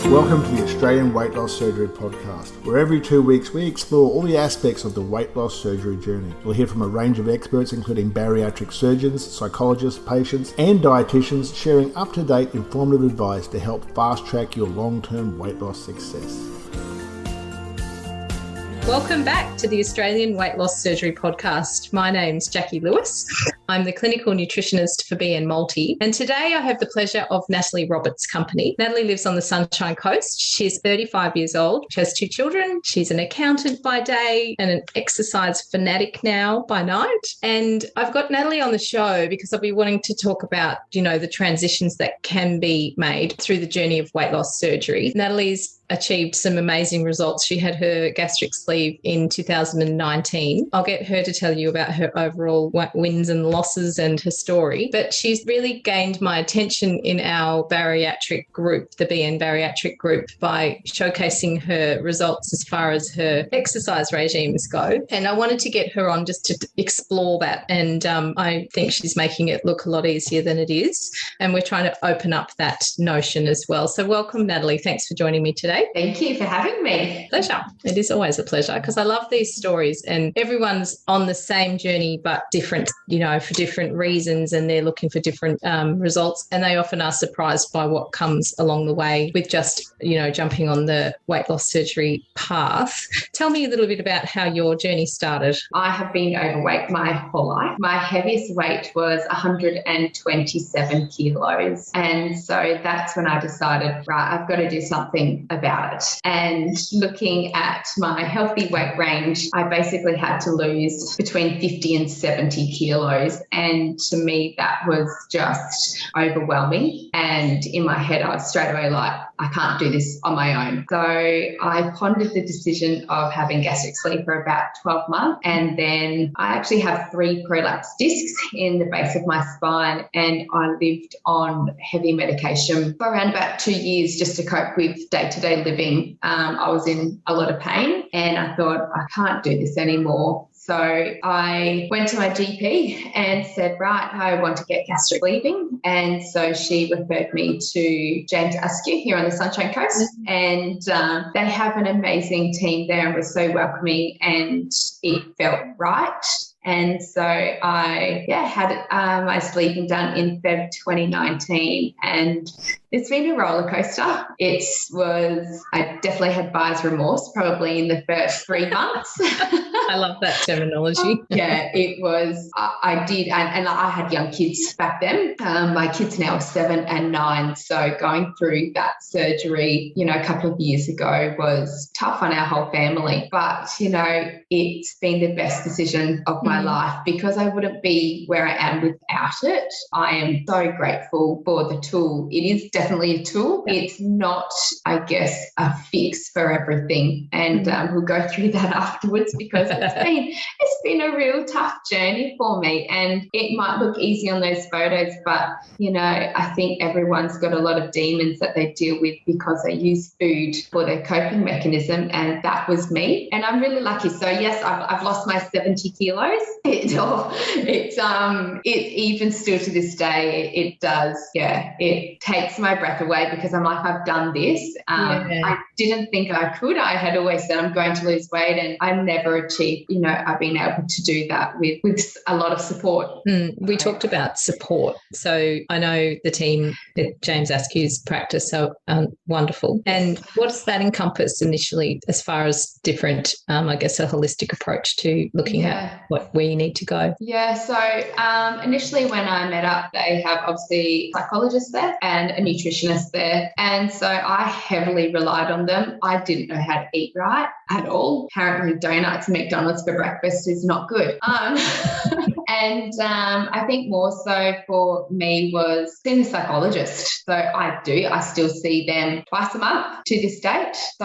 Welcome to the Australian Weight Loss Surgery Podcast, where every 2 weeks we explore all the aspects of the weight loss surgery journey. You'll hear from a range of experts including bariatric surgeons, psychologists, patients and dietitians sharing up-to-date informative advice to help fast-track your long-term weight loss success. Welcome back to the Australian Weight Loss Surgery Podcast. My name's Jacqui Lewis. I'm the clinical nutritionist for BN Multi, and today I have the pleasure of Natalie Roberts' company. Natalie lives on the Sunshine Coast. She's 35 years old. She has 2 children. She's an accountant by day and an exercise fanatic now by night. And I've got Natalie on the show because I'll be wanting to talk about, the transitions that can be made through the journey of weight loss surgery. Natalie's achieved some amazing results. She had her gastric sleeve in 2019. I'll get her to tell you about her overall wins and losses and her story, but she's really gained my attention in our bariatric group, the BN bariatric group, by showcasing her results as far as her exercise regimes go. And I wanted to get her on just to explore that. And I think she's making it look a lot easier than it is. And we're trying to open up that notion as well. So welcome, Natalie. Thanks for joining me today. Thank you for having me. Pleasure. It is always a pleasure because I love these stories and everyone's on the same journey but different, for different reasons, and they're looking for different results, and they often are surprised by what comes along the way with just, jumping on the weight loss surgery path. Tell me a little bit about how your journey started. I have been overweight my whole life. My heaviest weight was 127 kilos. And so that's when I decided, right, I've got to do something about it. And looking at my healthy weight range, I basically had to lose between 50 and 70 kilos. And to me, that was just overwhelming. And in my head, I was straight away like, I can't do this on my own. So I pondered the decision of having gastric sleeve for about 12 months. And then I actually have 3 prolapsed discs in the base of my spine. And I lived on heavy medication for around about 2 years just to cope with day-to-day living. I was in a lot of pain and I thought, I can't do this anymore. So I went to my GP and said, right, I want to get gastric sleeving. And so she referred me to James Askew here on the Sunshine Coast. And they have an amazing team there and was so welcoming, and it felt right. And so I had my sleeving done in Feb 2019, and it's been a roller coaster. I definitely had buyer's remorse probably in the first 3 months. I love that terminology. Yeah, it was, I did. And I had young kids back then. My kids now are 7 and 9. So going through that surgery, a couple of years ago was tough on our whole family. But, it's been the best decision of my life because I wouldn't be where I am without it. I am so grateful for the tool. It is definitely a tool. It's not, I guess, a fix for everything. And we'll go through that afterwards because it's been a real tough journey for me. And it might look easy on those photos, but, I think everyone's got a lot of demons that they deal with because they use food for their coping mechanism. And that was me. And I'm really lucky. So yes, I've lost my 70 kilos. It's even still to this day, it does. Yeah, it takes my breath away because I'm like, I've done this. I didn't think I could. I had always said I'm going to lose weight, and I never achieved, I've been able to do that with a lot of support. We talked about support. So I know the team at James Askew's practice are wonderful. And what does that encompass initially as far as different, I guess, a holistic approach to looking at where you need to go? Yeah, so initially when I met up, they have obviously psychologists there and a nutritionist there. And so I heavily relied on them. I didn't know how to eat right at all. Apparently donuts and McDonald's for breakfast is not good. And I think more so for me was seeing a psychologist. So I still see them twice a month to this date. So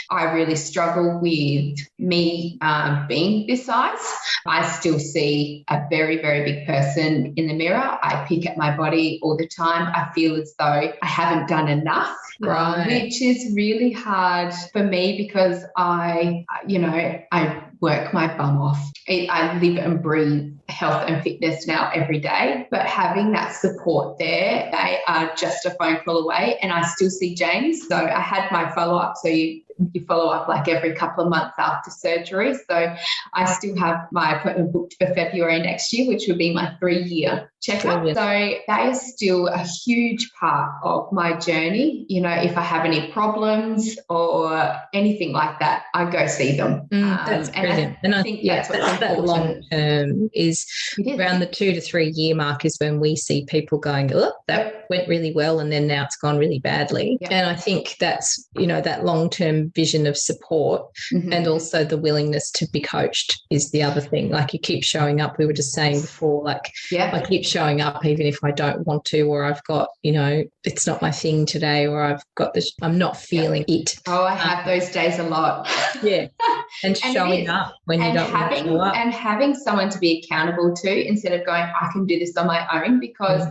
I really struggle with me being this size. I still see a very, very big person in the mirror. I pick at my body all the time. I feel as though I haven't done enough, which is really hard for me because I work my bum off. I live and breathe health and fitness now every day, but having that support there, they are just a phone call away. And I still see James. So I had my follow-up. So you follow up like every couple of months after surgery. So I still have my appointment booked for February next year, which will be my 3-year checkup. So that is still a huge part of my journey. You know, if I have any problems or anything like that, I go see them. That's brilliant. And I think that's what's important. That long term is around the 2 to 3 year mark is when we see people going, oh, that went really well, and then now it's gone really badly. Yep. And I think that's, you know, that long-term vision of support and also the willingness to be coached is the other thing. Like, you keep showing up. We were just saying before, like, I keep showing up even if I don't want to, or I've got, you know, it's not my thing today, or I've got this, I'm not feeling it. Oh, I have those days a lot. Yeah. And showing up when you don't want to show up. And having someone to be accountable to, instead of going, I can do this on my own, because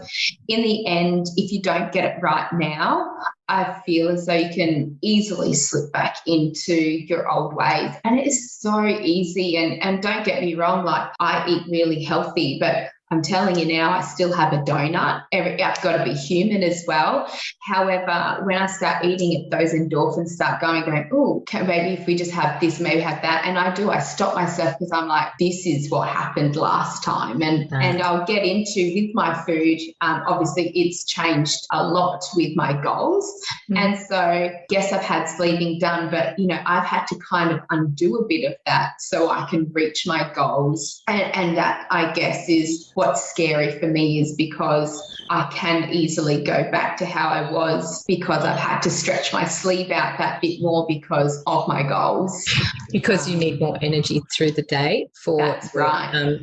in the end, if you don't get it right now, I feel as though you can easily slip back into your old ways. And it is so easy. And don't get me wrong, like, I eat really healthy, but I'm telling you now, I still have a donut. I've got to be human as well. However, when I start eating it, those endorphins start going, oh, maybe if we just have this, maybe have that. And I stop myself, because I'm like, this is what happened last time. And I'll get into with my food. Obviously, it's changed a lot with my goals. And so, yes, I've had sleeping done, but, you know, I've had to kind of undo a bit of that so I can reach my goals. And that, I guess, is what's scary for me, is because I can easily go back to how I was, because I've had to stretch my sleeve out that bit more because of my goals. Because you need more energy through the day for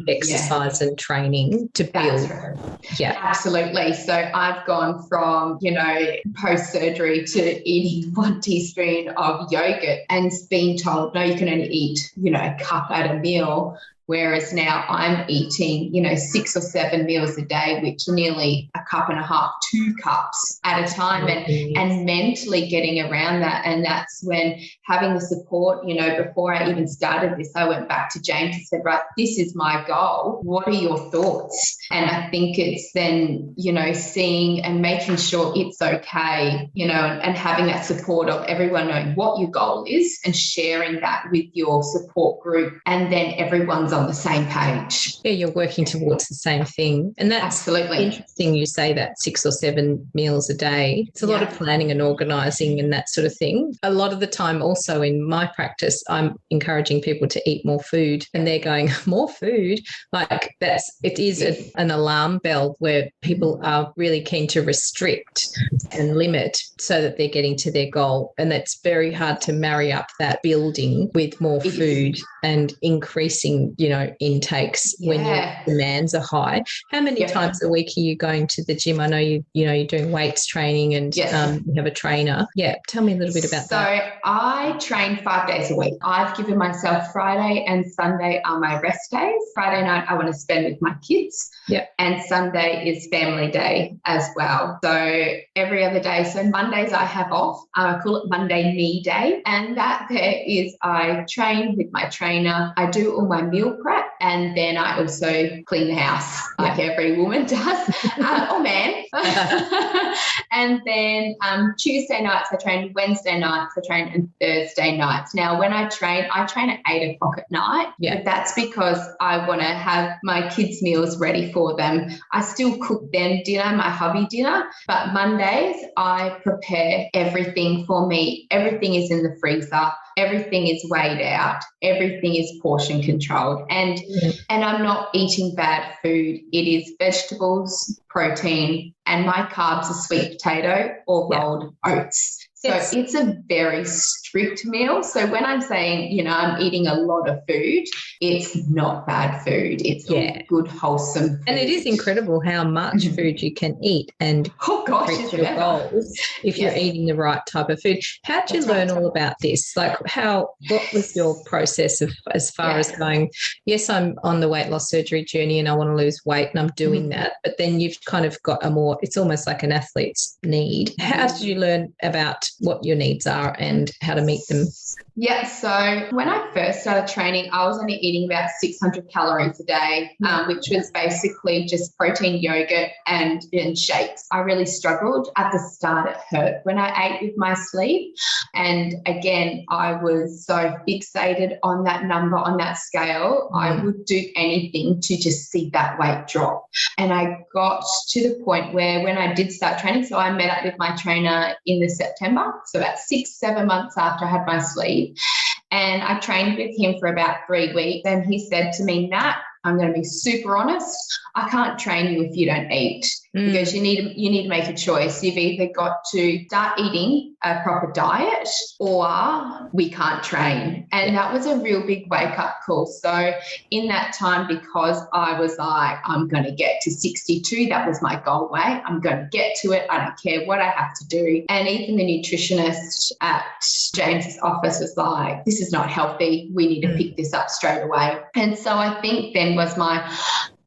exercise and training to build. Yeah, absolutely. So I've gone from, you know, post-surgery to eating 1 teaspoon of yogurt and being told, no, you can only eat, you know, a cup at a meal. Whereas now I'm eating, you know, 6 or 7 meals a day, which are nearly a cup and a half, 2 cups at a time, and mentally getting around that. And that's when having the support, you know, before I even started this, I went back to James and said, right, this is my goal. What are your thoughts? And I think it's then, you know, seeing and making sure it's okay, you know, and having that support of everyone knowing what your goal is and sharing that with your support group, and then everyone's on the same page. Yeah, you're working towards the same thing. And that's absolutely interesting you say that, 6 or 7 meals a day. It's a lot of planning and organising and that sort of thing. A lot of the time also in my practice, I'm encouraging people to eat more food, and they're going, more food? Like, it is an alarm bell where people are really keen to restrict and limit so that they're getting to their goal. And that's very hard to marry up that building with more food and increasing, you know, intakes when your demands are high. How many times a week are you going to the gym? I know you're doing weights training and you have a trainer. Yeah, tell me a little bit about that. So I train 5 days a week. I've given myself Friday and Sunday are my rest days. Friday night I want to spend with my kids. Yep. And Sunday is family day as well. So every other day. So Mondays I have off. I call it Monday me day. And that there is, I train with my trainer. I do all my meal prep, and then I also clean the house like every woman does, or man. And then Tuesday nights I train, Wednesday nights I train, and Thursday nights. Now, when I train at 8 o'clock at night. Yeah. But that's because I want to have my kids' meals ready for them. I still cook them dinner, my hubby dinner, but Mondays I prepare everything for me. Everything is in the freezer. Everything is weighed out. Everything is portion controlled. And I'm not eating bad food. It is vegetables, protein, and my carbs are sweet potato or rolled oats. So it's a very strict meal. So when I'm saying, you know, I'm eating a lot of food, it's not bad food. It's all good, wholesome food. And it is incredible how much food you can eat and reach your goals if you're eating the right type of food. How did you learn all about this? Like, what was your process of as far as going, yes, I'm on the weight loss surgery journey and I want to lose weight and I'm doing that, but then you've kind of got it's almost like an athlete's need. How did you learn about what your needs are and how to meet them. Yeah, so when I first started training, I was only eating about 600 calories a day, which was basically just protein yogurt and shakes. I really struggled. At the start, it hurt when I ate with my sleep. And again, I was so fixated on that number, on that scale. I would do anything to just see that weight drop. And I got to the point where when I did start training, so I met up with my trainer in the September, so about 6-7 months after I had my sleep. And I trained with him for about 3 weeks. And he said to me, Nat, I'm going to be super honest. I can't train you if you don't eat, because you need to make a choice. You've either got to start eating a proper diet or we can't train. And that was a real big wake-up call. So in that time, because I was like, I'm going to get to 62, that was my goal weight. I'm going to get to it. I don't care what I have to do. And even the nutritionist at James's office was like, this is not healthy. We need to pick this up straight away. And so I think then was my,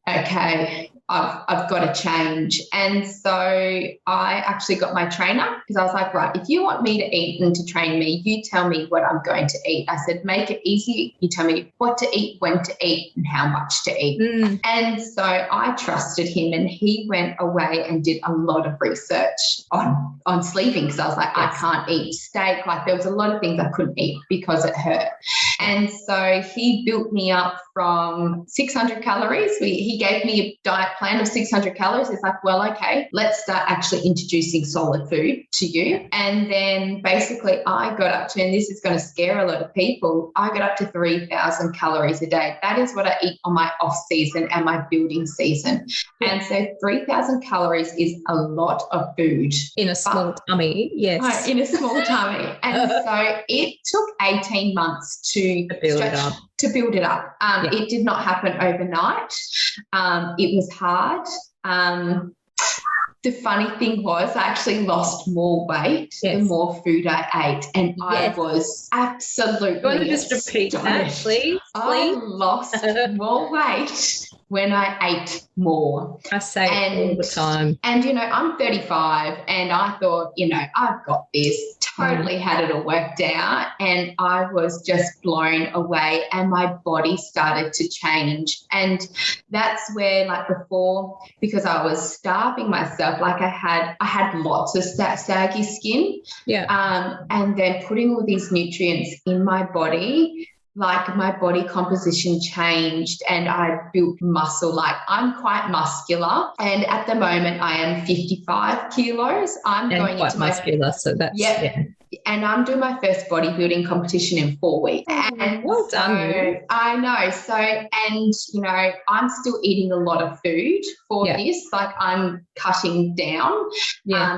okay, I've got to change. And so I actually got my trainer, because I was like, right, if you want me to eat and to train me, you tell me what I'm going to eat. I said, make it easy. You tell me what to eat, when to eat, and how much to eat. And so I trusted him, and he went away and did a lot of research on sleeping, because I was like, I can't eat steak. Like, there was a lot of things I couldn't eat because it hurt. And so he built me up from 600 calories. He gave me a diet plan of 600 calories. He's like, well, okay, let's start actually introducing solid food to you. And then basically I got up to, and this is going to scare a lot of people, I got up to 3,000 calories a day. That is what I eat on my off season and my building season. And so 3,000 calories is a lot of food. In a small tummy, yes. In a small tummy. And so it took 18 months to build it up. It did not happen overnight. It was hard. The funny thing was I actually lost more weight the more food I ate, and I was absolutely You want to just repeat that, please? I lost more weight when I ate more. I say it all the time. And, I'm 35 and I thought, I've got this, totally had it all worked out, and I was just blown away and my body started to change. And that's where, like before, because I was starving myself, like I had lots of saggy skin. And then putting all these nutrients in my body, like my body composition changed and I built muscle. Like I'm quite muscular, and at the moment I am 55 kilos. I'm going quite into muscular, so that's and I'm doing my first bodybuilding competition in 4 weeks. And well done. I know. So, and I'm still eating a lot of food for this. Like I'm cutting down.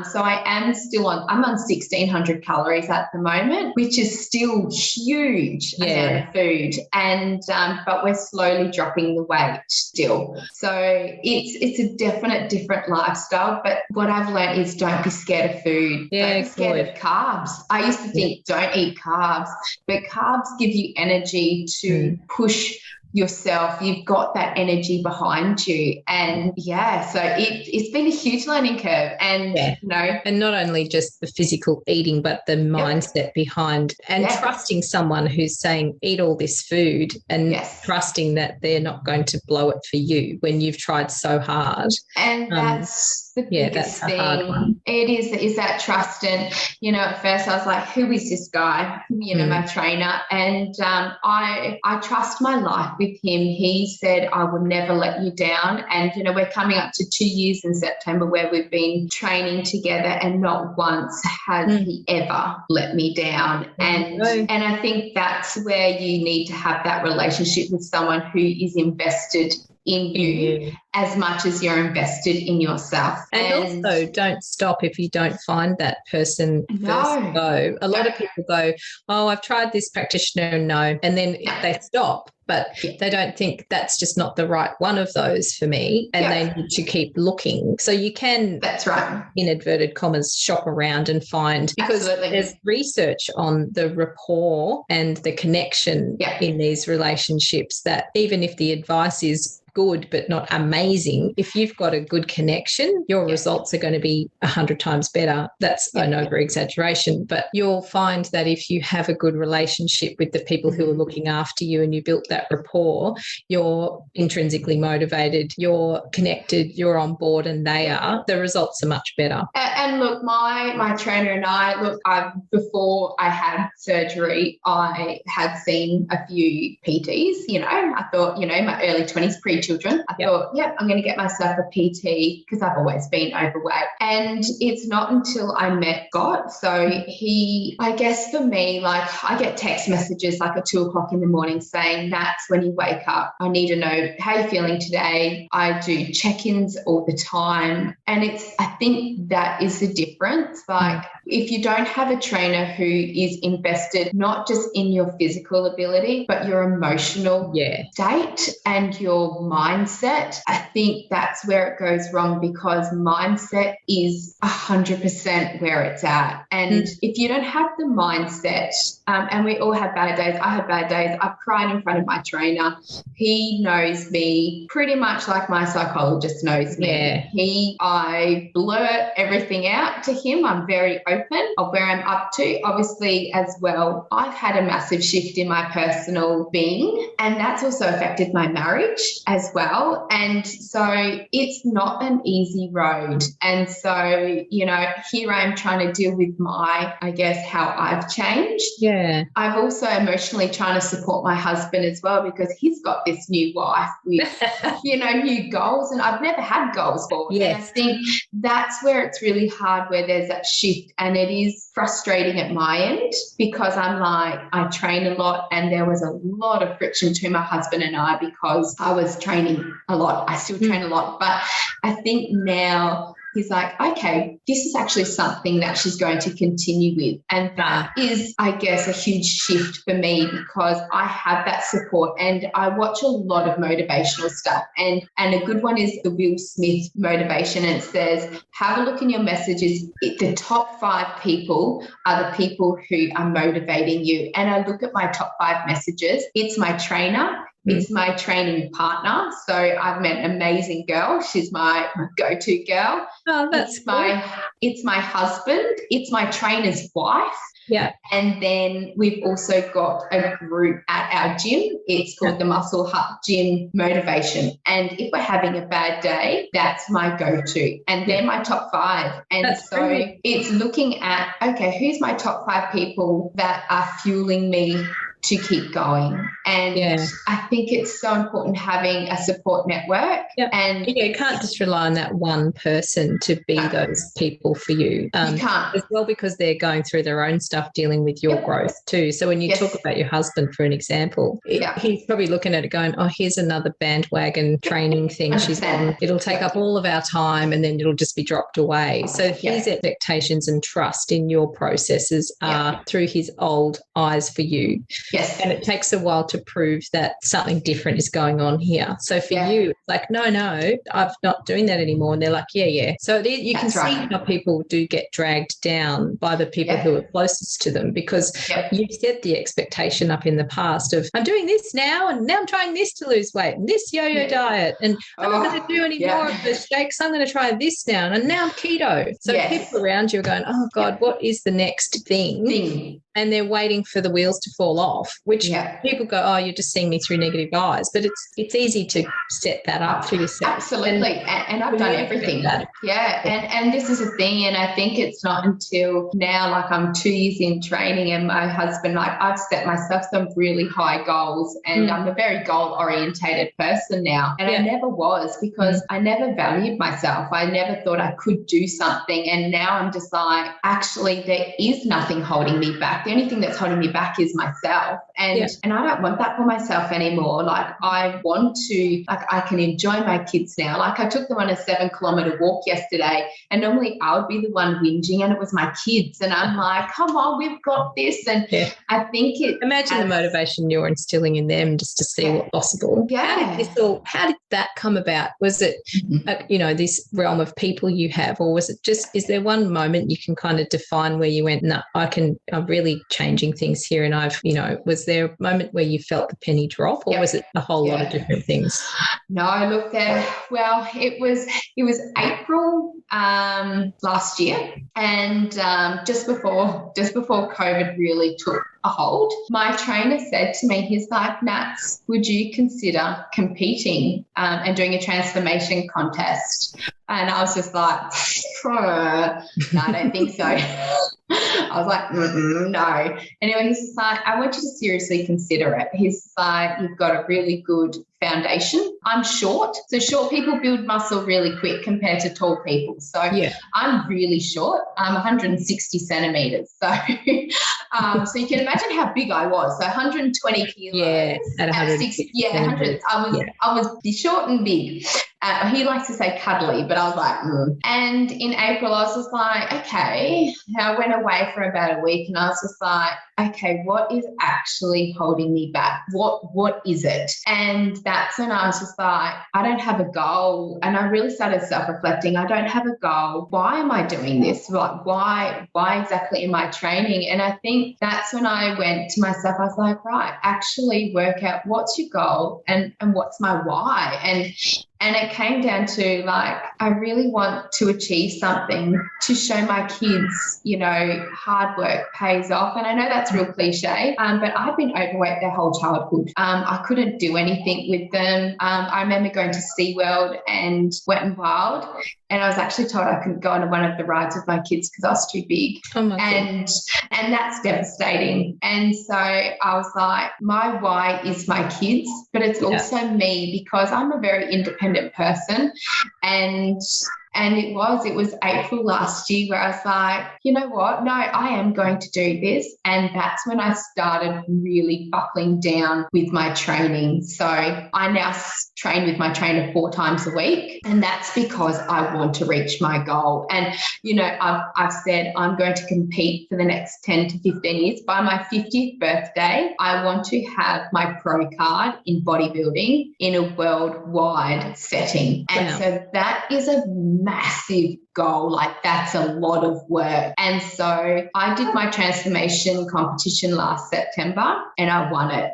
So I am still I'm on 1,600 calories at the moment, which is still huge amount of food. And but we're slowly dropping the weight still. So it's a definite different lifestyle. But what I've learned is don't be scared of food. Don't be scared of carbs. I used to think don't eat carbs, but carbs give you energy to push yourself. You've got that energy behind you. And so it's been a huge learning curve. And and not only just the physical eating, but the mindset behind, and trusting someone who's saying eat all this food, and trusting that they're not going to blow it for you when you've tried so hard. And that's the biggest that's thing. A hard one. It is that trust. And at first I was like, who is this guy, my trainer? And I trust my life with him. He said I would never let you down. And we're coming up to 2 years in September where we've been training together, and not once has he ever let me down. And I think that's where you need to have that relationship with someone who is invested in you as much as you're invested in yourself. And also don't stop if you don't find that person first go. A lot of people go, oh, I've tried this practitioner, and then they stop. But they don't think that's just not the right one of those for me, and they need to keep looking. So you can, that's right, in inverted commas, shop around and find, because there's research on the rapport and the connection in these relationships, that even if the advice is good but not amazing, if you've got a good connection, your results are going to be 100 times better. That's an over-exaggeration, but you'll find that if you have a good relationship with the people who are looking after you and you built that rapport, you're intrinsically motivated, you're connected, you're on board, and they are, the results are much better. And look, my trainer and before I had surgery, I had seen a few PTs, I thought, my early 20s, pre-children, I thought, I'm going to get myself a PT because I've always been overweight. And it's not until I met Scott. So I guess for me, like I get text messages like at 2:00 in the morning saying, Nats, when you wake up, I need to know how you're feeling today. I do check-ins all the time. And I think that is the difference. Like if you don't have a trainer who is invested not just in your physical ability, but your emotional state and your mindset, I think that's where it goes wrong, because mindset is 100% where it's at. And if you don't have the mindset, and we all have bad days. I have bad days. I've cried in front of my trainer. He knows me pretty much like my psychologist knows me. I blurt everything out to him. I'm very open of where I'm up to. Obviously, as well, I've had a massive shift in my personal being, and that's also affected my marriage as well. And so it's not an easy road. And so, here I am trying to deal with how I've changed. Yeah. I've also emotionally trying to support my husband as well, because he's got this new wife with, new goals, and I've never had goals before. Yes. And I think that's where it's really hard, where there's that shift, and it is frustrating at my end, because I'm like, I train a lot, and there was a lot of friction to my husband and I because I was training a lot. I still train a lot, but I think now he's like, okay, this is actually something that she's going to continue with. And that is, I guess, a huge shift for me, because I have that support and I watch a lot of motivational stuff. And a good one is the Will Smith motivation. And it says, have a look in your messages. The top 5 people are the people who are motivating you. And I look at my top 5 messages. It's my trainer. It's my training partner. So I've met an amazing girl. She's my go-to girl. Oh, that's cool. It's my husband. It's my trainer's wife. Yeah. And then we've also got a group at our gym. It's called the Muscle Hut Gym Motivation. And if we're having a bad day, that's my go-to. And they're my top 5. And that's so brilliant. It's looking at, okay, who's my top 5 people that are fueling me to keep going. And I think it's so important having a support network. And you can't just rely on that one person to be those people for you. You can't. As well, because they're going through their own stuff, dealing with your growth too. So when you talk about your husband, for an example, he's probably looking at it going, oh, here's another bandwagon training thing she's on. It'll take up all of our time and then it'll just be dropped away. So his expectations and trust in your processes are through his old eyes for you. Yes. And it takes a while to prove that something different is going on here. So for you, it's like, no, I'm not doing that anymore. And they're like, yeah. So you can see how people do get dragged down by the people who are closest to them, because you've set the expectation up in the past of, I'm doing this now, and now I'm trying this to lose weight, and this yo-yo diet, and I'm not going to do any more of the shakes. I'm going to try this now, and now I'm keto. So people around you are going, oh, God, what is the next thing? And they're waiting for the wheels to fall off, which people go, oh, you're just seeing me through negative eyes. But it's easy to set that up for yourself. Absolutely. And I've done everything. And this is a thing. And I think it's not until now, like I'm 2 years in training, and my husband, like I've set myself some really high goals, and I'm a very goal orientated person now. And I never was, because I never valued myself. I never thought I could do something. And now I'm just like, actually, there is nothing holding me back. The only thing that's holding me back is myself. And I don't want that for myself anymore. Like I want to, like I can enjoy my kids now. Like I took them on a 7-kilometer walk yesterday, and normally I would be the one whinging, and it was my kids. And I'm like, come on, we've got this. And I think imagine the motivation you're instilling in them just to see what's possible. Yeah. How did that come about? Was it, this realm of people you have, or was it just, is there one moment you can kind of define where you went, no, I'm really changing things here, and I've, Was there a moment where you felt the penny drop, or was it a whole lot of different things? No, look, it was April last year, and just before COVID really took a hold, my trainer said to me, he's like, Nats, would you consider competing and doing a transformation contest? And I was just like, no, I don't think so. I was like, no. Anyway, he's just like, I want you to seriously consider it. He's like, you've got a really good foundation. I'm short, so short people build muscle really quick compared to tall people. So I'm really short. I'm 160 centimeters. So, so you can imagine how big I was. So 120 kilos. Yeah, at 160. Yeah, 100. I was short and big. He likes to say cuddly, but I was like, And in April, I was just like, okay. I went away for about a week, and I was just like, okay, what is actually holding me back? What is it? And that's when I was just like, I don't have a goal. And I really started self-reflecting. I don't have a goal. Why am I doing this? Like, why exactly am I training? And I think that's when I went to myself. I was like, right, actually work out what's your goal and what's my why. And it came down to, like, I really want to achieve something to show my kids, you know, hard work pays off. And I know that's real cliche, but I've been overweight their whole childhood. I couldn't do anything with them. I remember going to SeaWorld and Wet n Wild, and I was actually told I couldn't go on one of the rides with my kids because I was too big. Oh my God. And that's devastating. And so I was like, my why is my kids, but it's also me, because I'm a very independent person. And it was April last year where I was like, you know what? No, I am going to do this. And that's when I started really buckling down with my training. So I now train with my trainer 4 times a week. And that's because I want to reach my goal. And, you know, I've said I'm going to compete for the next 10 to 15 years. By my 50th birthday, I want to have my pro card in bodybuilding in a worldwide setting. And so that is a massive goal. Like, that's a lot of work. And so I did my transformation competition last September and I won it.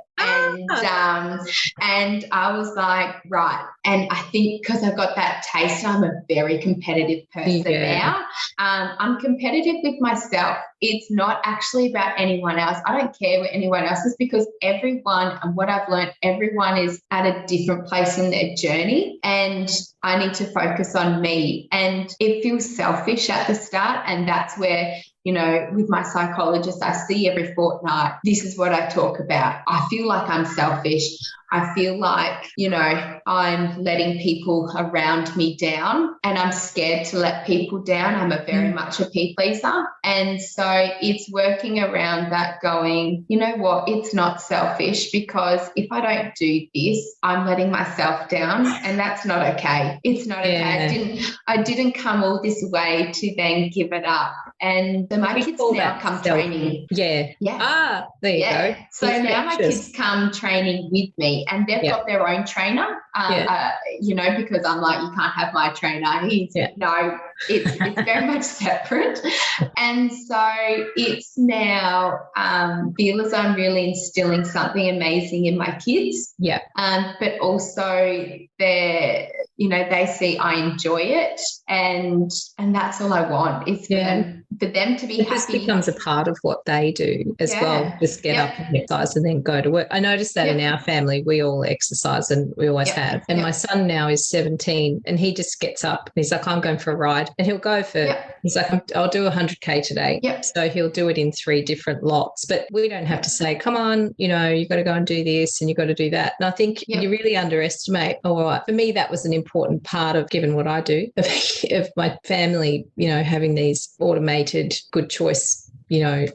And I was like, right. And I think because I got that taste, I'm a very competitive person now. I'm competitive with myself. It's not actually about anyone else. I don't care what anyone else is, because everyone, and what I've learned, everyone is at a different place in their journey, and I need to focus on me. And it feels selfish at the start, and that's where, you know, with my psychologist, I see every fortnight, this is what I talk about. I feel like I'm selfish. I feel like, you know, I'm letting people around me down, and I'm scared to let people down. I'm a very much a people pleaser. And so it's working around that, going, you know what, it's not selfish, because if I don't do this, I'm letting myself down, and that's not okay. It's not okay. I didn't come all this way to then give it up. And so my kids now come training. Yeah. There you go. So now my kids come training with me, and they've got their own trainer, you know, because I'm like, you can't have my trainer. No, it's very much separate. And so it's now feel as I'm really instilling something amazing in my kids. Yeah. But also they're, you know, they see I enjoy it, and that's all I want is for them to be happy. This becomes a part of what they do as well. Just get up and exercise and then go to work. I noticed that in our family, we all exercise, and we always have. And my son now is 17, and he just gets up and he's like, I'm going for a ride, and he'll go for, he's like, I'll do 100K today. So he'll do it in 3 different lots, but we don't have to say, come on, you know, you've got to go and do this and you've got to do that. And I think you really underestimate, all right, for me, that was an important part of, given what I do, of my family, you know, having these automated good choice, you know,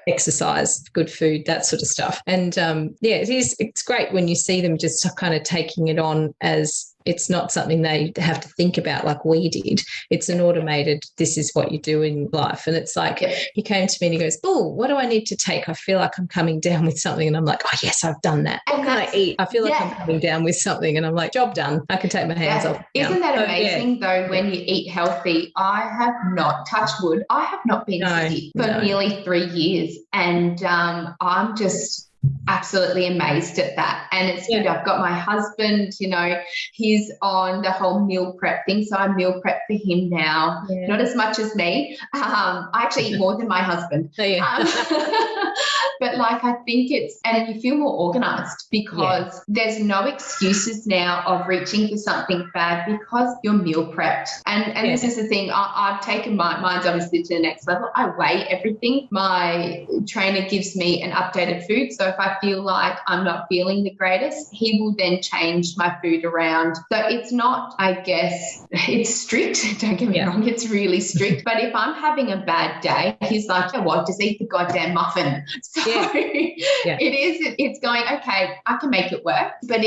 exercise, good food, that sort of stuff. And it's great when you see them just kind of taking it on as, it's not something they have to think about like we did. It's an automated, this is what you do in life. And it's like, he came to me and he goes, oh, what do I need to take? I feel like I'm coming down with something. And I'm like, oh, yes, I've done that. What can I eat? I feel like I'm coming down with something. And I'm like, job done. I can take my hands off. Isn't that amazing, though, when you eat healthy? I have not, touch wood, I have not been sick for nearly 3 years. And I'm just absolutely amazed at that. And it's good. I've got my husband, he's on the whole meal prep thing. So I meal prep for him now, not as much as me. I actually eat more than my husband. But I think and you feel more organized because there's no excuses now of reaching for something bad because you're meal prepped. And this is the thing, I've taken mine's obviously to the next level. I weigh everything. My trainer gives me an updated food. So if I feel like I'm not feeling the greatest, he will then change my food around. So it's not, I guess, it's strict. Don't get me wrong, it's really strict. But if I'm having a bad day, he's like, you know what, just eat the goddamn muffin. So it's going, okay, I can make it work. But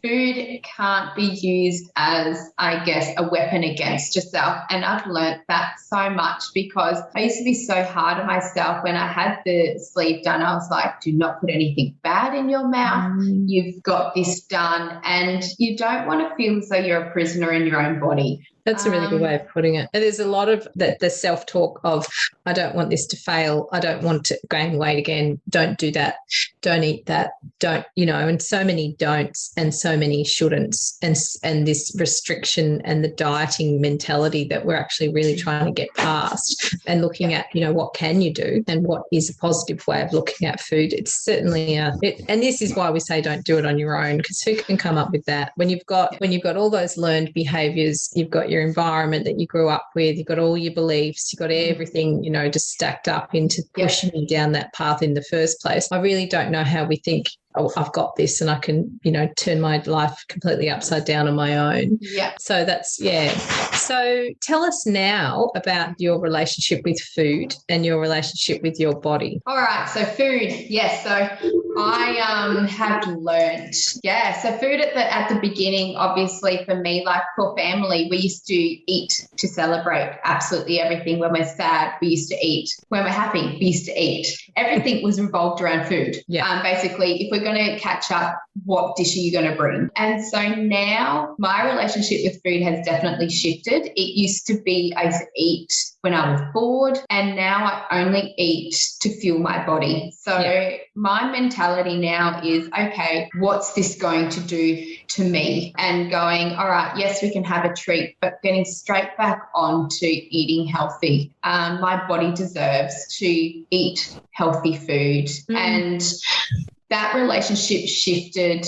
food can't be used as, I guess, a weapon against yourself. And I've learned that so much because I used to be so hard on myself when I had the sleeve done. I was like, do not put anything bad in your mouth. You've got this done. And you don't want to feel as though you're a prisoner in your own body. That's a really good way of putting it. And there's a lot of the self-talk of, I don't want this to fail. I don't want to gain weight again. Don't do that. Don't eat that. Don't, and so many don'ts and so many shouldn'ts and this restriction and the dieting mentality that we're actually really trying to get past and looking at, what can you do and what is a positive way of looking at food. It's certainly and this is why we say don't do it on your own, because who can come up with that? When you've got all those learned behaviours, you've got your environment that you grew up with, you've got all your beliefs, you've got everything, just stacked up into pushing you down that path in the first place. I really don't know how we think, oh, I've got this and I can, turn my life completely upside down on my own. Yeah. So that's, So tell us now about your relationship with food and your relationship with your body. All right. So food. Yes. So I have learned. Yeah. So food at the beginning, obviously for me, like for family, we used to eat to celebrate absolutely everything. When we're sad, we used to eat. When we're happy, we used to eat. Everything was revolved around food. Yeah. Basically, if we're going to catch up, what dish are you going to bring? And so now my relationship with food has definitely shifted. It used to be I used to eat when I was bored, and now I only eat to fuel my body. So my mentality now is, okay, what's this going to do to me? And going, all right, yes, we can have a treat, but getting straight back on to eating healthy. My body deserves to eat healthy food. And that relationship shifted,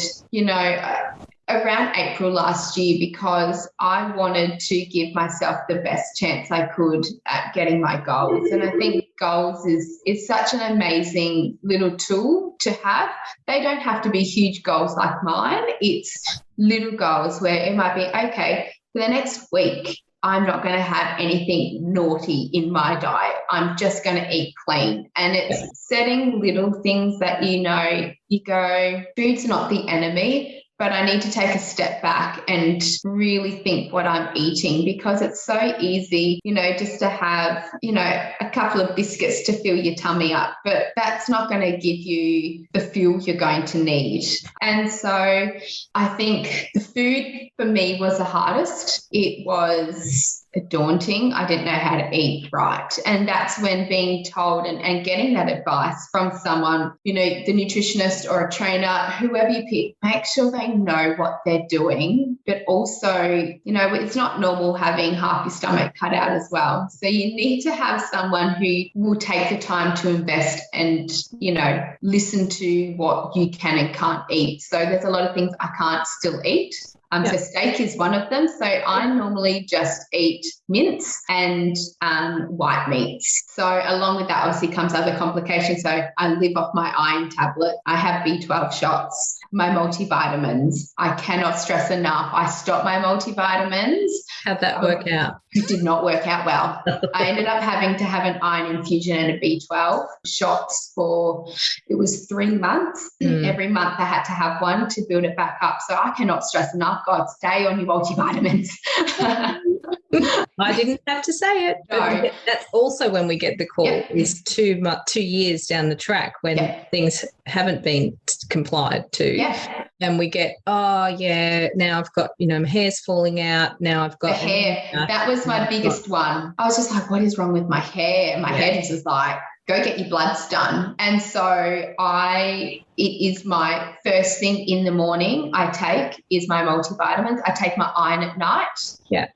around April last year, because I wanted to give myself the best chance I could at getting my goals. And I think goals is such an amazing little tool to have. They don't have to be huge goals like mine. It's little goals where it might be, okay, for the next week, I'm not going to have anything naughty in my diet. I'm just going to eat clean. And it's setting little things that, you go, food's not the enemy, but I need to take a step back and really think what I'm eating, because it's so easy, just to have, a couple of biscuits to fill your tummy up, but that's not going to give you the fuel you're going to need. And so I think the food for me was the hardest. It was daunting. I didn't know how to eat right. And that's when being told and getting that advice from someone, the nutritionist or a trainer, whoever you pick, make sure they know what they're doing. But also, it's not normal having half your stomach cut out as well. So you need to have someone who will take the time to invest and, listen to what you can and can't eat. So there's a lot of things I can't still eat. So steak is one of them. So I normally just eat mince and white meats. So along with that obviously comes other complications. So I live off my iron tablet. I have B12 shots, my multivitamins. I cannot stress enough. I stopped my multivitamins. How'd that work out? It did not work out well. I ended up having to have an iron infusion and a B12 shots for, it was 3 months. Every month I had to have one to build it back up. So I cannot stress enough, God, stay on your multivitamins. I didn't have to say it. But that's also when we get the call is 2 years down the track when things haven't been complied to. Yeah. And we get, now I've got, my hair's falling out. Now I've got the hair. That was my biggest one. I was just like, what is wrong with my hair? And my head is just like, go get your bloods done. And so it is my first thing in the morning I take is my multivitamins. I take my iron at night. Yeah.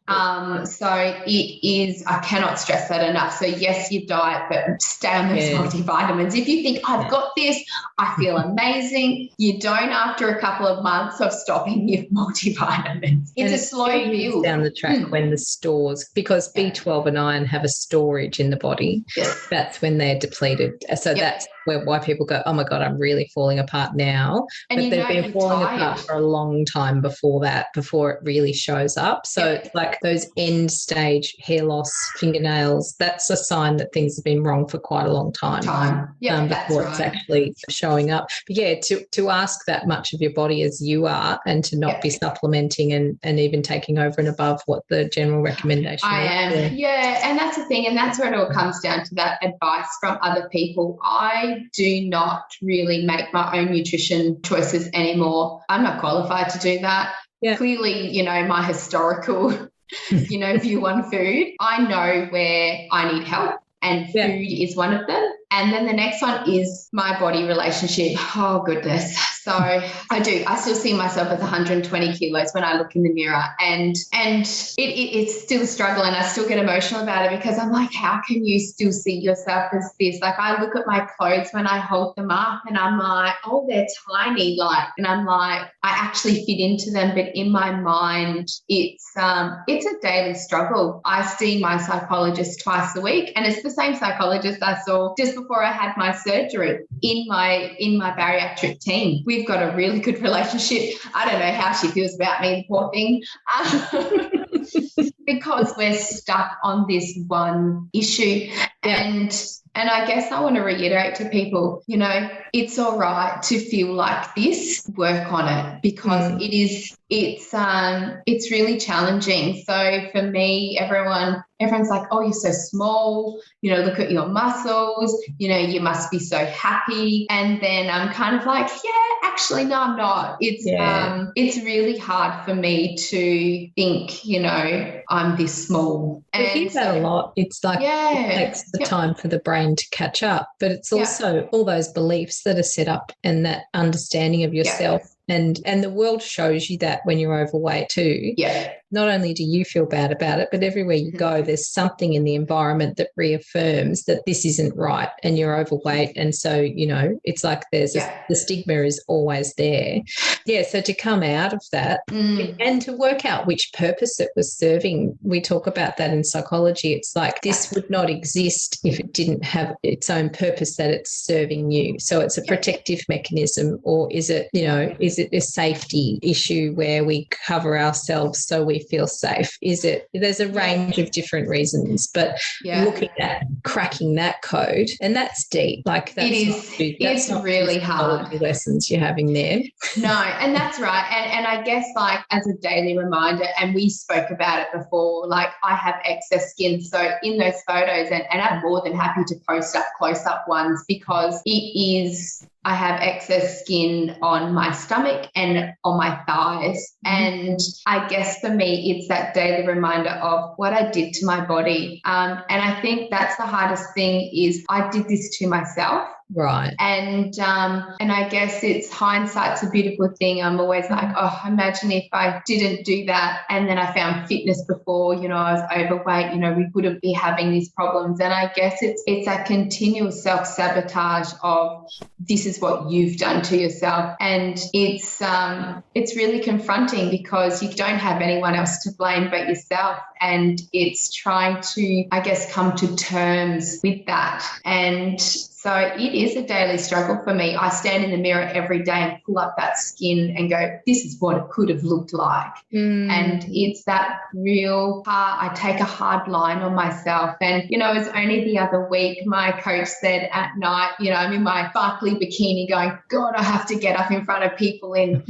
So it is, I cannot stress that enough. So yes, your diet, but stay on those multivitamins. If you think I've got this, I feel amazing, you don't after a couple of months of stopping your multivitamins. It's a slow build. Down the track when the stores, because B12 and iron have a storage in the body, that's when they're depleted. So that's why people go, oh my God, I'm really falling apart now. And but they've been falling apart for a long time before that, before it really shows up. So it's like those end stage hair loss, fingernails, that's a sign that things have been wrong for quite a long time. Before it's actually showing up. But yeah, to ask that much of your body as you are and to not be supplementing and even taking over and above what the general recommendation is. I am. And that's the thing. And that's where it all comes down to that advice from other people. I do not really make my own nutrition choices anymore. I'm not qualified to do that. Yeah. Clearly, my historical, view on food, I know where I need help, and food is one of them. And then the next one is my body relationship. Oh, goodness. So I still see myself as 120 kilos when I look in the mirror, and it's still a struggle, and I still get emotional about it because I'm like, how can you still see yourself as this? Like, I look at my clothes when I hold them up and I'm like, oh, they're tiny, and I'm like, I actually fit into them, but in my mind, it's a daily struggle. I see my psychologist twice a week, and it's the same psychologist I saw just before I had my surgery in my bariatric team. We've got a really good relationship. I don't know how she feels about me, the poor thing, because we're stuck on this one issue. And I guess I want to reiterate to people, it's all right to feel like this, work on it, because it's really challenging. So for me, everyone's like, oh, you're so small, look at your muscles, you must be so happy. And then I'm kind of like, actually, no, I'm not. It's really hard for me to think, I'm this small. We hear that a lot. It's like it takes the time for the brain to catch up, but it's also all those beliefs that are set up and that understanding of yourself. And the world shows you that when you're overweight too. Yeah. Not only do you feel bad about it, but everywhere you go, there's something in the environment that reaffirms that this isn't right and you're overweight. And so, it's like there's the stigma is always there. Yeah, so to come out of that and to work out which purpose it was serving, we talk about that in psychology. It's like this would not exist if it didn't have its own purpose that it's serving you. So it's a protective mechanism, or is it a safety issue where we cover ourselves so we feel safe? There's a range of different reasons, but looking at cracking that code, and that's deep. Like it's really hard lessons you're having there. No, and that's right. And I guess like as a daily reminder, and we spoke about it before, like I have excess skin. So in those photos, and I'm more than happy to post up close-up ones, because I have excess skin on my stomach and on my thighs. And I guess for me, it's that daily reminder of what I did to my body. And I think that's the hardest thing is I did this to myself. Right. And I guess it's hindsight's a beautiful thing. I'm always like, oh, imagine if I didn't do that and then I found fitness before, I was overweight, we wouldn't be having these problems. And I guess it's a continual self-sabotage of this is what you've done to yourself. And it's really confronting because you don't have anyone else to blame but yourself. And it's trying to, I guess, come to terms with that. And so it is a daily struggle for me. I stand in the mirror every day and pull up that skin and go, this is what it could have looked like. And it's that real I take a hard line on myself. And, it was only the other week my coach said at night, I'm in my sparkly bikini going, God, I have to get up in front of people in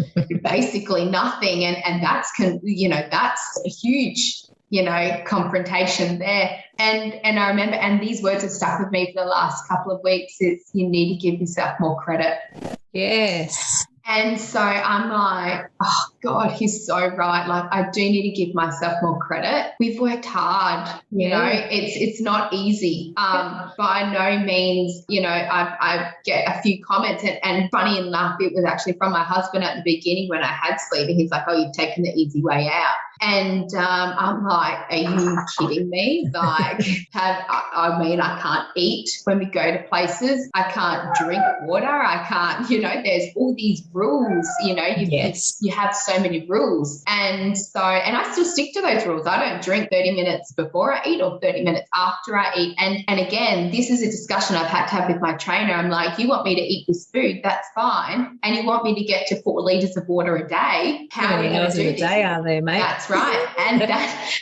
basically nothing. And that's a huge confrontation there. And I remember, and these words have stuck with me for the last couple of weeks, is you need to give yourself more credit. Yes. And so I'm like, oh God, he's so right. Like, I do need to give myself more credit. We've worked hard, you know, it's not easy. By no means, you know, I get a few comments and funny enough, it was actually from my husband at the beginning when I had sleep, and he's like, oh, you've taken the easy way out. And I'm like, are you kidding me? Like, I can't eat when we go to places. I can't drink water. I can't, you know, there's all these rules, you know, you have so many rules. And so, and I still stick to those rules. I don't drink 30 minutes before I eat or 30 minutes after I eat. And again, this is a discussion I've had to have with my trainer. I'm like, you want me to eat this food, that's fine. And you want me to get to 4 litres of water a day. How are we going to do this? Day are there, mate? That's right.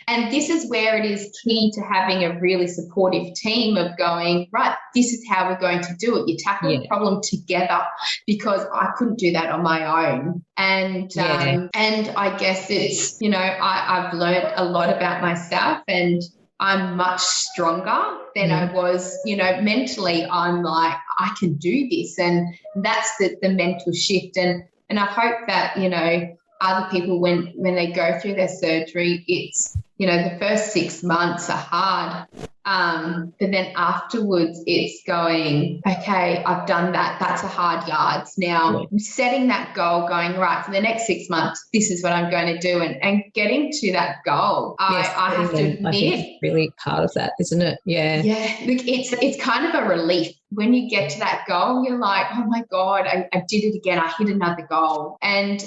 And this is where it is key to having a really supportive team of going, right, this is how we're going to do it. You tackle the problem together, because I couldn't do that on my own. And I guess it's, you know, I've learned a lot about myself, and I'm much stronger than I was, you know, mentally. I'm like, I can do this. And that's the mental shift. And I hope that, you know, other people, when they go through their surgery, it's, you know, the first 6 months are hard. But then afterwards it's going, okay, I've done that. That's a hard yards. Now setting that goal, going, right, for the next 6 months, this is what I'm going to do, and getting to that goal. I have to admit, I think it's really part of that, isn't it? Yeah. Yeah. Look, it's kind of a relief. When you get to that goal, you're like, oh my God, I did it again. I hit another goal. And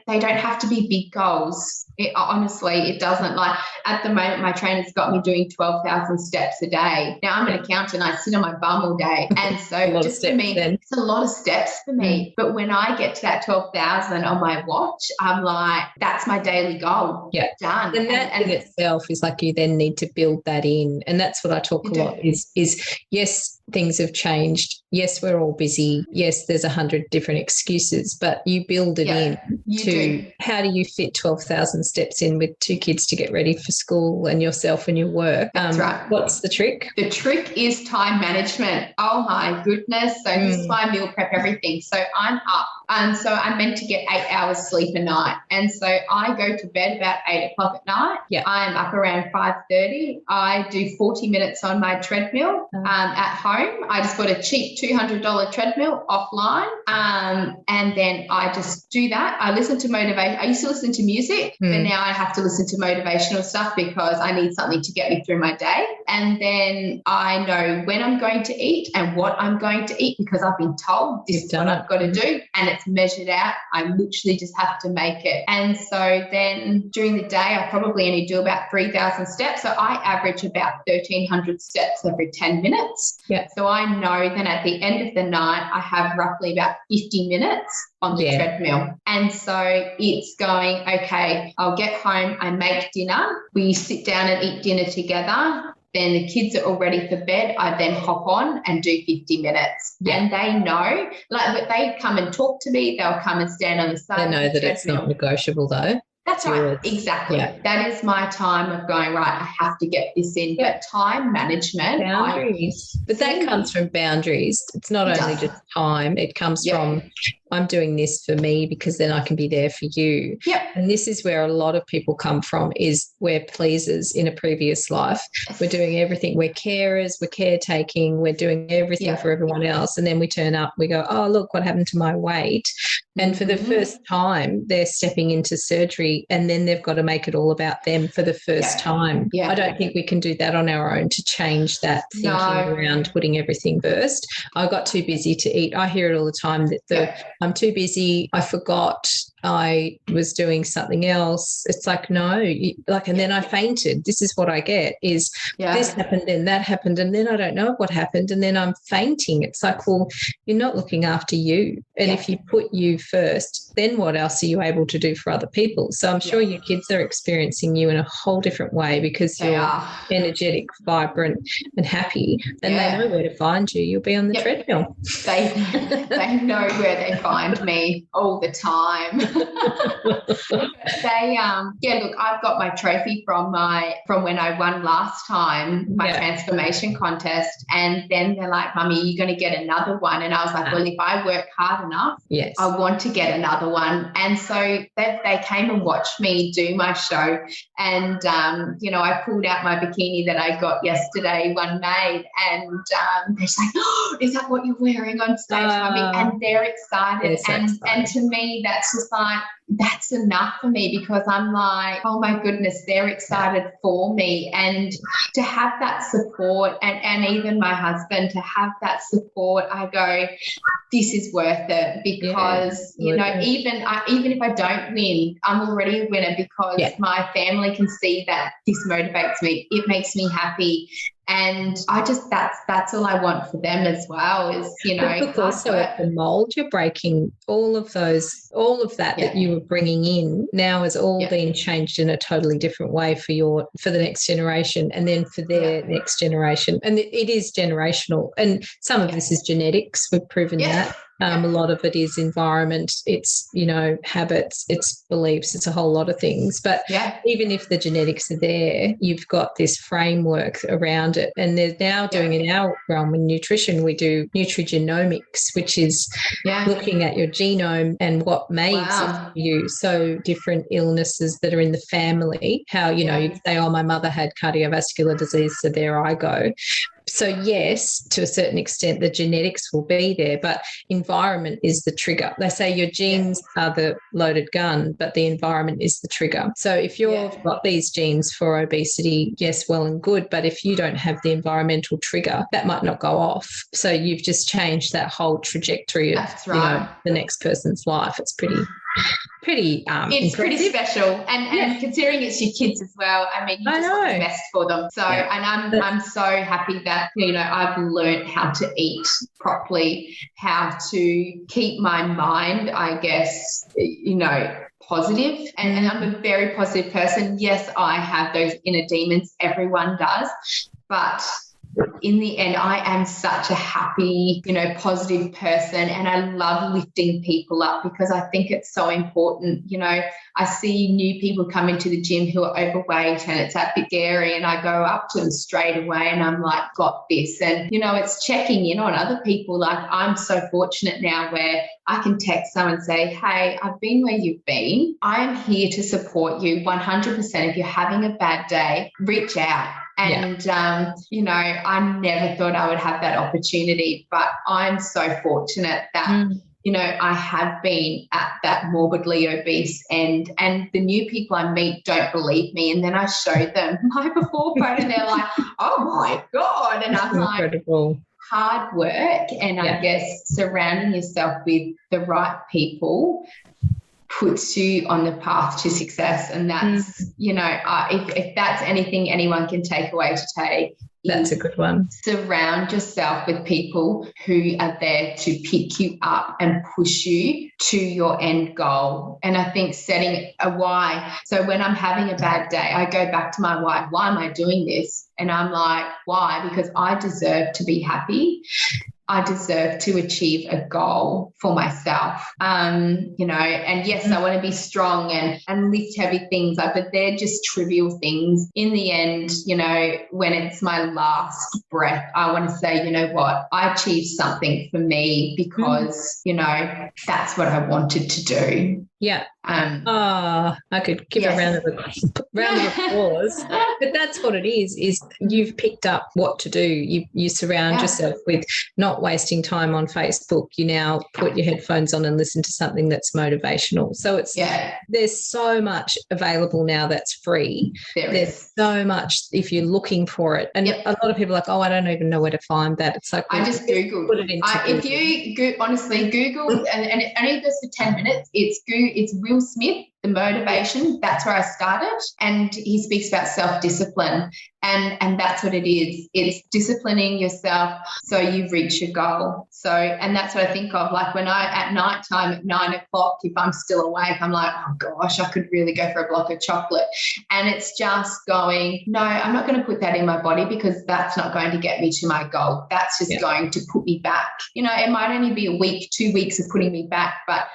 they don't have to be big goals. Honestly, it doesn't. Like, at the moment, my trainer's got me doing 12,000 steps a day. Now, I'm an accountant. I sit on my bum all day. And so just for me, it's a lot of steps for me. But when I get to that 12,000 on my watch, I'm like, that's my daily goal. Yeah. Done. And that in itself is like, you then need to build that in. And that's what I talk a lot is yes, things have changed. Yes, we're all busy. Yes, there's 100 different excuses, but you build it in to how do you fit 12,000 steps in with 2 kids to get ready for school and yourself and your work? That's right. What's the trick? The trick is time management. Oh my goodness. So this is why I meal prep everything. So I'm up. And so I'm meant to get 8 hours sleep a night. And so I go to bed about 8 o'clock at night. Yeah. I'm up around 5:30. I do 40 minutes on my treadmill at home. I just bought a cheap $200 treadmill offline. And then I just do that. I listen to motivation. I used to listen to music, but now I have to listen to motivational stuff because I need something to get me through my day. And then I know when I'm going to eat and what I'm going to eat, because I've been told this is what I've got to do, and it's measured out. I literally just have to make it. And so then during the day, I probably only do about 3,000 steps. So I average about 1,300 steps every 10 minutes. Yeah. So I know then at the end of the night, I have roughly about 50 minutes on the treadmill. And so it's going, okay, I'll get home, I make dinner, we sit down and eat dinner together. Then the kids are all ready for bed. I then hop on and do 50 minutes. Yeah. And they know, like, they come and talk to me. They'll come and stand on the side. They know that it's not negotiable though. That's right. Exactly. Yeah. That is my time of going, right, I have to get this in. Yeah. But time management. Boundaries. But that comes from boundaries. It's not only just time. It comes from, I'm doing this for me because then I can be there for you. Yep. And this is where a lot of people come from, is we're pleasers in a previous life. We're doing everything. We're carers, we're caretaking, we're doing everything for everyone else. And then we turn up, we go, oh, look what happened to my weight. And for the first time, they're stepping into surgery and then they've got to make it all about them for the first time. Yeah. I don't think we can do that on our own to change that thinking around putting everything first. I got too busy to eat. I hear it all the time that I'm too busy, I forgot, I was doing something else. It's like, no, and then I fainted. This is what I get is this happened and that happened and then I don't know what happened and then I'm fainting. It's like, well, you're not looking after you. And if you put you first, then what else are you able to do for other people? So I'm sure your kids are experiencing you in a whole different way because you're energetic, vibrant and happy, and they know where to find you. You'll be on the treadmill. They know where they find me all the time. Look, I've got my trophy from when I won last time, my transformation contest. And then they're like, Mummy, you're going to get another one. And I was like, well, if I work hard enough, I want to get another one. And so they came and watched me do my show. And, I pulled out my bikini that I got yesterday, one made. And they're just like, oh, is that what you're wearing on stage, Mummy? And they're excited. And to me, that's just like, that's enough for me, because I'm like, oh my goodness, they're excited for me. And to have that support, and even my husband, to have that support, I go, this is worth it, because, even if I don't win, I'm already a winner, because my family can see that this motivates me. It makes me happy. And I just, that's all I want for them as well, is, But look, also at the mold you're breaking, all of that you were bringing in now is all being changed in a totally different way for the next generation, and then for their next generation. And it is generational, and some of this is genetics. We've proven that. A lot of it is environment, it's, habits, it's beliefs, it's a whole lot of things. But even if the genetics are there, you've got this framework around it. And they're now doing in our realm in nutrition, we do nutrigenomics, which is looking at your genome and what made it for you. So different illnesses that are in the family, how, you'd say, oh, my mother had cardiovascular disease, so there I go. So yes, to a certain extent, the genetics will be there, but environment is the trigger. They say your genes are the loaded gun, but the environment is the trigger. So if you've got these genes for obesity, yes, well and good, but if you don't have the environmental trigger, that might not go off. So you've just changed that whole trajectory of the next person's life. It's pretty it's pretty special, and considering it's your kids as well, I mean, you just want the best for them. So and I'm so happy that I've learned how to eat properly, how to keep my mind, I guess, positive, and I'm a very positive person. Yes, I have those inner demons, everyone does, but in the end, I am such a happy, positive person, and I love lifting people up, because I think it's so important. I see new people come into the gym who are overweight, and it's a bit scary, and I go up to them straight away and I'm like, got this. And, it's checking in on other people. Like, I'm so fortunate now where I can text someone and say, hey, I've been where you've been. I am here to support you 100%. If you're having a bad day, reach out. And, I never thought I would have that opportunity, but I'm so fortunate that, I have been at that morbidly obese end, and the new people I meet don't believe me. And then I show them my before photo and they're like, oh my God. And I'm incredible. Like, hard work. And I guess surrounding yourself with the right people puts you on the path to success. And that's, if that's anything anyone can take away today, that's a good one. Surround yourself with people who are there to pick you up and push you to your end goal. And I think setting a why. So when I'm having a bad day, I go back to my why. Why am I doing this? And I'm like, why? Because I deserve to be happy. I deserve to achieve a goal for myself, and yes, I want to be strong and lift heavy things, but they're just trivial things. In the end, when it's my last breath, I want to say, you know what, I achieved something for me because, that's what I wanted to do. Yeah. I could give a round of applause. But that's what it is you've picked up what to do. You surround yourself with not wasting time on Facebook. You now put your headphones on and listen to something that's motivational. So it's there's so much available now that's free. There's so much if you're looking for it. And a lot of people are like, oh, I don't even know where to find that. It's like, I just Googled. Put it into if you honestly Google, and it only goes for 10 minutes, it's Will Smith, The Motivation. That's where I started. And he speaks about self-discipline. And that's what it is. It's disciplining yourself so you reach your goal. So, and that's what I think of, like when at night time at 9 o'clock, if I'm still awake, I'm like, oh gosh, I could really go for a block of chocolate. And it's just going, no, I'm not going to put that in my body because that's not going to get me to my goal. That's just going to put me back. You know, it might only be a week, 2 weeks of putting me back, but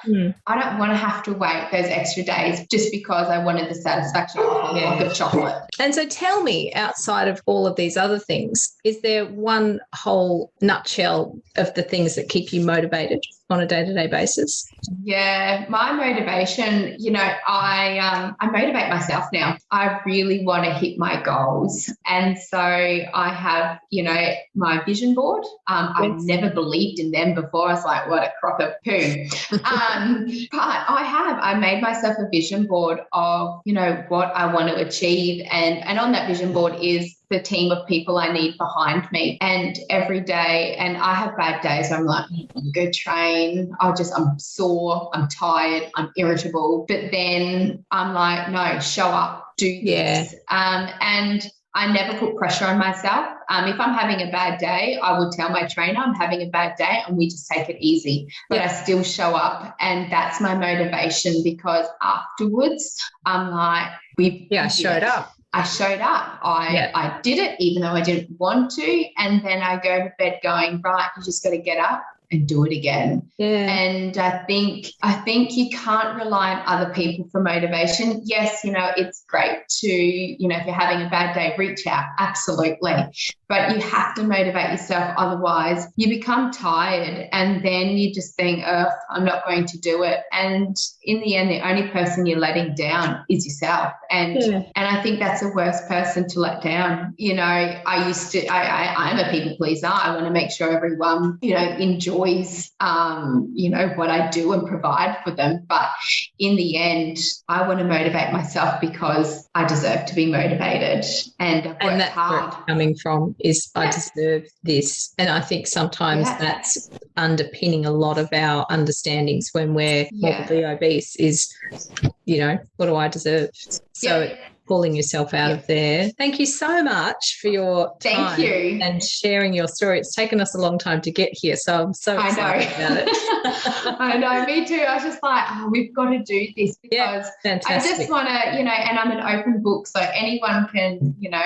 I don't want to have to wait those extra days just because I wanted the satisfaction of a block of chocolate. And so tell me, outside of all of these other things, is there one whole nutshell of the things that keep you motivated on a day-to-day basis? Yeah, my motivation, you know, I motivate myself now. I really want to hit my goals. And so I have, you know, my vision board. I've never believed in them before. I was like, what a crock of poo. But I made myself a vision board of, you know, what I want to achieve. And on that vision board is the team of people I need behind me. And every day, and I have bad days, I'm like, go train. I'm sore, I'm tired, I'm irritable. But then I'm like, no, show up, do this. And I never put pressure on myself. If I'm having a bad day, I will tell my trainer I'm having a bad day and we just take it easy. But I still show up, and that's my motivation, because afterwards I'm like, I showed up. I showed up. I did it even though I didn't want to. And then I go to bed going, right, you just got to get up and do it again. And I think you can't rely on other people for motivation. Yes, you know, it's great to, you know, if you're having a bad day, reach out, absolutely. But you have to motivate yourself, otherwise you become tired and then you just think, oh, I'm not going to do it. And in the end, the only person you're letting down is yourself. And I think that's the worst person to let down. You know, I'm a people pleaser. I want to make sure everyone, you know, enjoys you know, what I do and provide for them. But in the end, I want to motivate myself because I deserve to be motivated, and I've worked hard. Where it's coming from is I deserve this. And I think sometimes that's underpinning a lot of our understandings when we're morbidly obese is, you know, what do I deserve? So pulling yourself out of there. Thank you so much for your time and sharing your story. It's taken us a long time to get here, so I'm so excited about it. I know, me too. I was just like, we've got to do this because I just want to, you know, and I'm an open book, so anyone can, you know,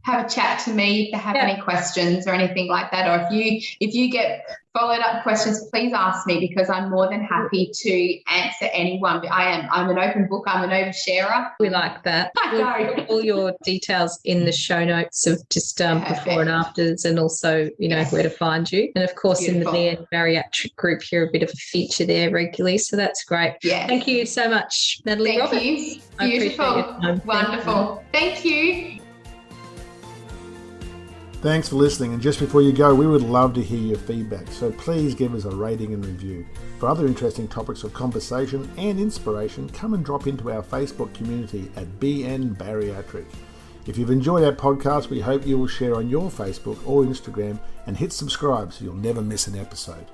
have a chat to me if they have any questions or anything like that. Or if you get followed up questions, please ask me, because I'm more than happy to answer anyone. I'm an open book. I'm an oversharer. We like that. We'll put all your details in the show notes of just before and afters, and also, you know, where to find you. And of course, in the BN Bariatric group, you're a bit of a feature there regularly. So that's great. Yeah. Thank you so much, Natalie Roberts. Thank you. Beautiful. Wonderful. Thank you. Thanks for listening, and just before you go, we would love to hear your feedback, so please give us a rating and review. For other interesting topics of conversation and inspiration, come and drop into our Facebook community at BN Bariatric. If you've enjoyed our podcast, we hope you will share on your Facebook or Instagram and hit subscribe so you'll never miss an episode.